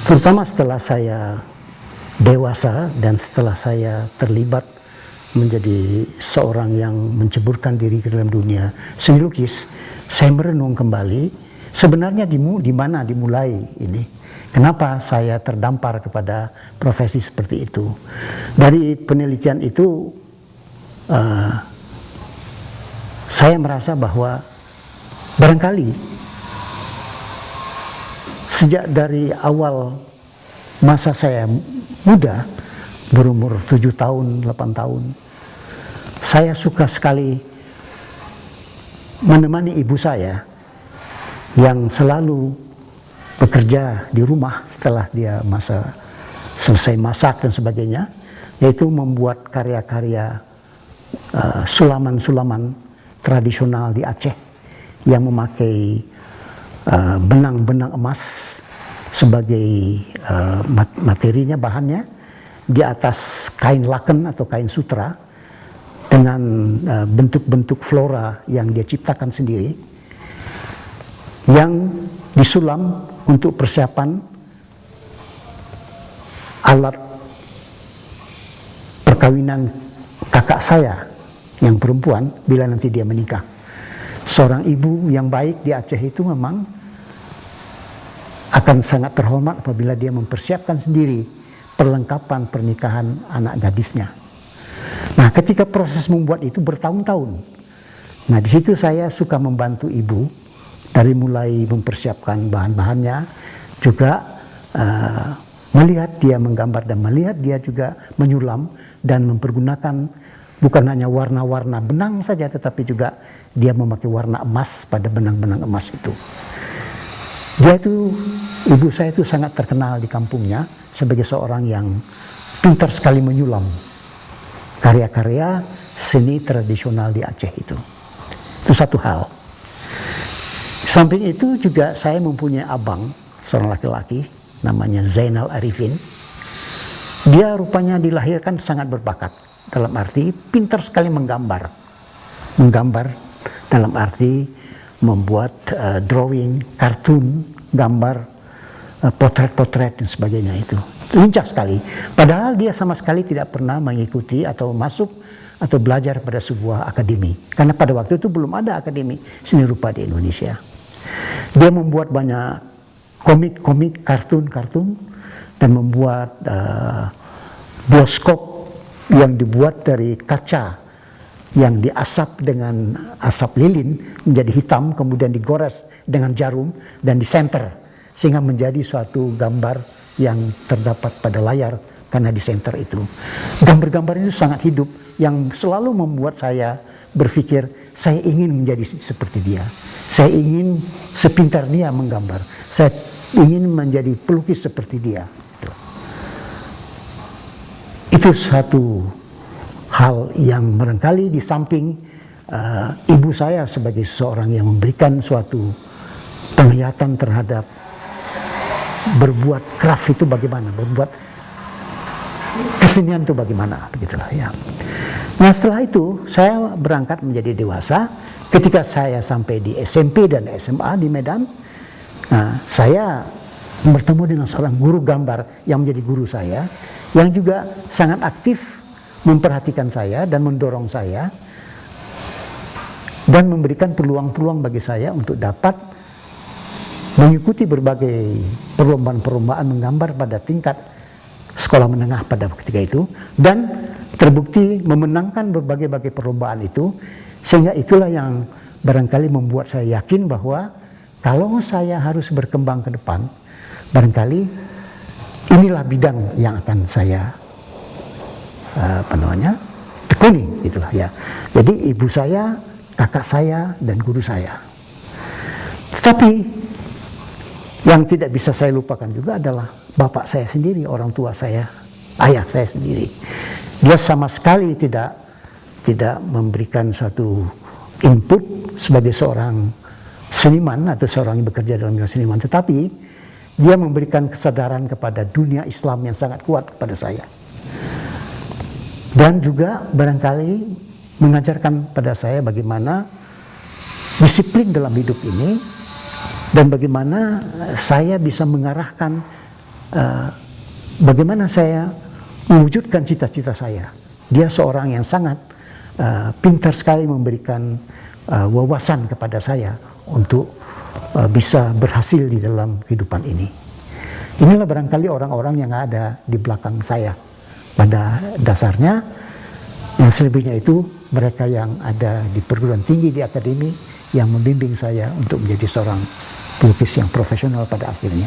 Terutama setelah saya dewasa dan setelah saya terlibat menjadi seorang yang menceburkan diri ke dalam dunia seni lukis, saya merenung kembali sebenarnya di mana dimulai ini. Kenapa saya terdampar kepada profesi seperti itu? Dari penelitian itu, saya merasa bahwa barangkali sejak dari awal masa saya muda, berumur 7 tahun, 8 tahun, saya suka sekali menemani ibu saya yang selalu bekerja di rumah setelah dia selesai masak dan sebagainya, yaitu membuat karya-karya sulaman-sulaman tradisional di Aceh yang memakai benang-benang emas sebagai materinya, bahannya, di atas kain laken atau kain sutra dengan bentuk-bentuk flora yang dia ciptakan sendiri, yang disulam untuk persiapan alat perkawinan kakak saya yang perempuan bila nanti dia menikah. Seorang ibu yang baik di Aceh itu memang akan sangat terhormat apabila dia mempersiapkan sendiri perlengkapan pernikahan anak gadisnya. Nah, ketika proses membuat itu bertahun-tahun. Nah, di situ saya suka membantu ibu dari mulai mempersiapkan bahan-bahannya, juga melihat dia menggambar dan melihat dia juga menyulam dan mempergunakan bukan hanya warna-warna benang saja, tetapi juga dia memakai warna emas pada benang-benang emas itu. Ibu saya itu sangat terkenal di kampungnya sebagai seorang yang pintar sekali menyulam karya-karya seni tradisional di Aceh itu. Itu satu hal. Samping itu juga saya mempunyai abang, seorang laki-laki, namanya Zainal Arifin. Dia rupanya dilahirkan sangat berbakat, dalam arti pintar sekali menggambar. Menggambar dalam arti membuat drawing, kartun, gambar, potret-potret dan sebagainya itu. Lincah sekali. Padahal dia sama sekali tidak pernah mengikuti atau masuk atau belajar pada sebuah akademi. Karena pada waktu itu belum ada akademi seni rupa di Indonesia. Dia membuat banyak komik-komik, kartun-kartun, dan membuat bioskop yang dibuat dari kaca yang diasap dengan asap lilin menjadi hitam, kemudian digores dengan jarum dan disenter sehingga menjadi suatu gambar yang terdapat pada layar karena disenter itu. Gambar-gambar itu sangat hidup yang selalu membuat saya berpikir saya ingin menjadi seperti dia. Saya ingin sepintar dia menggambar. Saya ingin menjadi pelukis seperti dia. Itu satu hal yang barangkali di samping ibu saya sebagai seorang yang memberikan suatu penglihatan terhadap berbuat craft itu bagaimana, berbuat kesenian itu bagaimana, begitulah ya. Nah, setelah itu saya berangkat menjadi dewasa. Ketika saya sampai di SMP dan SMA di Medan, nah, saya bertemu dengan seorang guru gambar yang menjadi guru saya, yang juga sangat aktif memperhatikan saya dan mendorong saya dan memberikan peluang-peluang bagi saya untuk dapat mengikuti berbagai perlombaan-perlombaan menggambar pada tingkat sekolah menengah pada ketika itu, dan terbukti memenangkan berbagai-bagai perlombaan itu, sehingga itulah yang barangkali membuat saya yakin bahwa kalau saya harus berkembang ke depan, barangkali inilah bidang yang akan saya tekuni, gitulah ya. Jadi ibu saya, kakak saya, dan guru saya. Tetapi yang tidak bisa saya lupakan juga adalah bapak saya sendiri, orang tua saya, ayah saya sendiri. Dia sama sekali tidak memberikan suatu input sebagai seorang seniman atau seorang yang bekerja dalam bidang seniman. Tetapi dia memberikan kesadaran kepada dunia Islam yang sangat kuat kepada saya. Dan juga barangkali mengajarkan pada saya bagaimana disiplin dalam hidup ini dan bagaimana saya bisa mengarahkan bagaimana saya mewujudkan cita-cita saya. Dia seorang yang sangat pintar sekali memberikan wawasan kepada saya untuk bisa berhasil di dalam kehidupan ini. Inilah barangkali orang-orang yang ada di belakang saya. Pada dasarnya, yang selebihnya itu mereka yang ada di perguruan tinggi, di akademi, yang membimbing saya untuk menjadi seorang pelukis yang profesional pada akhirnya.